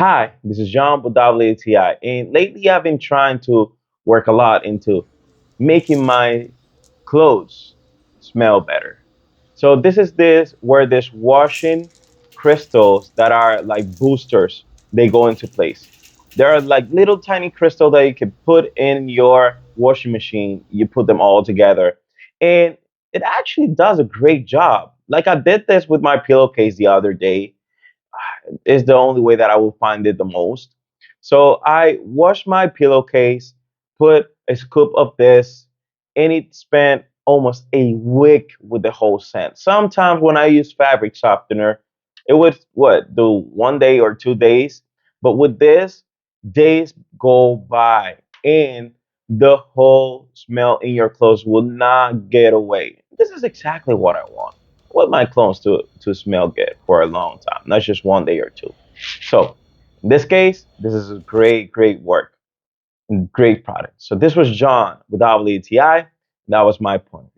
Hi, this is John with WTI, and lately I've been trying to work a lot into making my clothes smell better. So this where this washing crystals that are like boosters, they go into place. There are like little tiny crystals that you can put in your washing machine. You put them all together, and it actually does a great job. Like I did this with my pillowcase the other day is the only way that I will find it the most. So I washed my pillowcase, put a scoop of this, and it spent almost a week with the whole scent. Sometimes when I use fabric softener, it would do 1 day or 2 days, but with this, days go by and the whole smell in your clothes will not get away. This is exactly what I want. I want my clothes to smell good for a long time, not just 1 day or two. So in this case, this is a great work, great product. So this was John with WTI. That was my point.